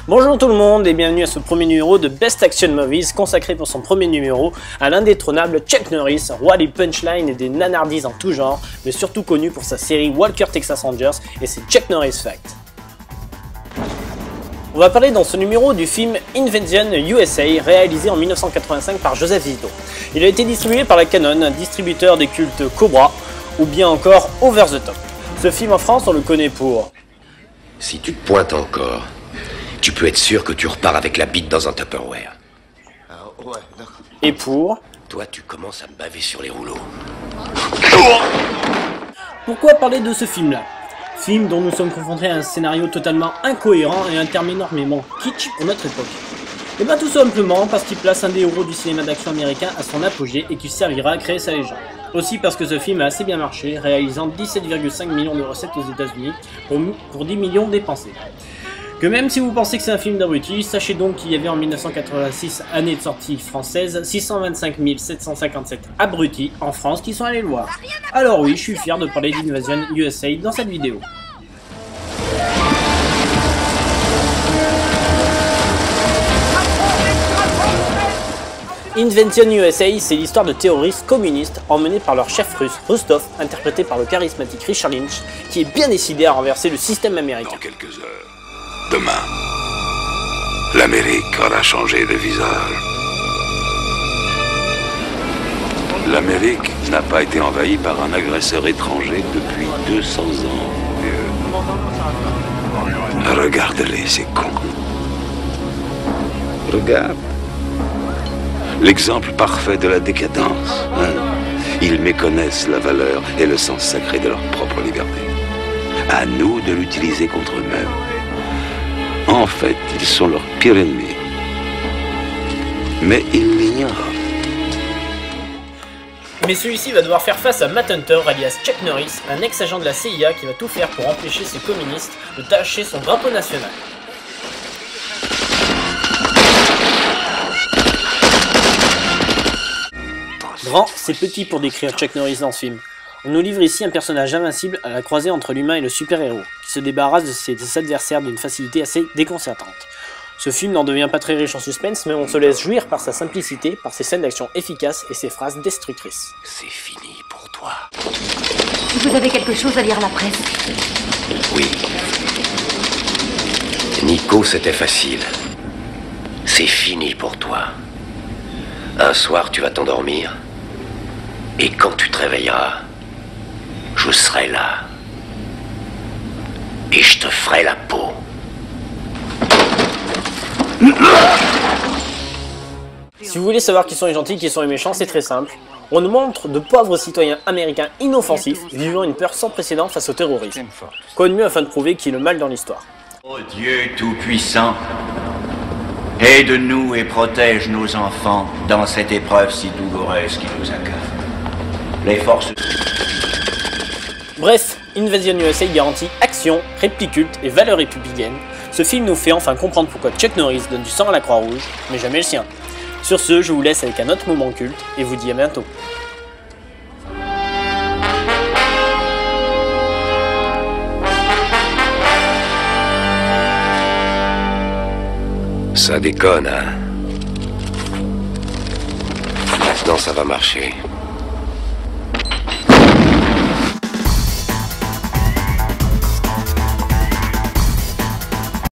Bonjour tout le monde et bienvenue à ce premier numéro de Best Action Movies consacré pour son premier numéro à l'indétrônable Chuck Norris, roi des punchlines et des nanardises en tout genre, mais surtout connu pour sa série Walker Texas Rangers et ses Chuck Norris Facts. On va parler dans ce numéro du film Invasion USA, réalisé en 1985 par Joseph Zito. Il a été distribué par la Canon, un distributeur des cultes Cobra, ou bien encore Over the Top. Ce film en France, on le connaît pour... Si tu te pointes encore, tu peux être sûr que tu repars avec la bite dans un Tupperware. Et pour... Toi, tu commences à me baver sur les rouleaux. Pourquoi parler de ce film-là? Film dont nous sommes confrontés à un scénario totalement incohérent et un terme énormément kitsch pour notre époque. Et bien tout simplement parce qu'il place un des héros du cinéma d'action américain à son apogée et qui servira à créer sa légende. Aussi parce que ce film a assez bien marché, réalisant 17,5 millions de recettes aux États-Unis pour 10 millions dépensés. Que même si vous pensez que c'est un film d'abrutis, sachez donc qu'il y avait en 1986, année de sortie française, 625 757 abrutis en France qui sont allés le voir. Alors oui, je suis fier de parler d'Invasion USA dans cette vidéo. Invasion USA, c'est l'histoire de terroristes communistes emmenés par leur chef russe, Rostov, interprété par le charismatique Richard Lynch, qui est bien décidé à renverser le système américain. Dans quelques heures, demain, l'Amérique aura changé de visage. L'Amérique n'a pas été envahie par un agresseur étranger depuis 200 ans. Regarde-les, ces cons. Regarde. L'exemple parfait de la décadence. Hein? Ils méconnaissent la valeur et le sens sacré de leur propre liberté. À nous de l'utiliser contre eux-mêmes. En fait, ils sont leur pire ennemi. Mais ils l'ignorent. Mais celui-ci va devoir faire face à Matt Hunter, alias Chuck Norris, un ex-agent de la CIA qui va tout faire pour empêcher ces communistes de tacher son drapeau national. Grand, c'est petit pour décrire Chuck Norris dans ce film. On nous livre ici un personnage invincible à la croisée entre l'humain et le super-héros, qui se débarrasse de ses adversaires d'une facilité assez déconcertante. Ce film n'en devient pas très riche en suspense, mais on se laisse jouir par sa simplicité, par ses scènes d'action efficaces et ses phrases destructrices. C'est fini pour toi. Vous avez quelque chose à lire la presse? Oui. Nico, c'était facile. C'est fini pour toi. Un soir, tu vas t'endormir. Et quand tu te réveilleras, je serai là. Et je te ferai la peau. Si vous voulez savoir qui sont les gentils, qui sont les méchants, c'est très simple. On nous montre de pauvres citoyens américains inoffensifs, vivant une peur sans précédent face au terrorisme. Quoi de mieux afin de prouver qui est le mal dans l'histoire? Ô Dieu Tout-Puissant, aide-nous et protège nos enfants dans cette épreuve si douloureuse qui nous accable. Les forces... Bref, Invasion USA garantit action, réplique culte et valeurs républicaines. Ce film nous fait enfin comprendre pourquoi Chuck Norris donne du sang à la Croix-Rouge, mais jamais le sien. Sur ce, je vous laisse avec un autre moment culte et vous dis à bientôt. Ça déconne, hein? Maintenant, ça va marcher.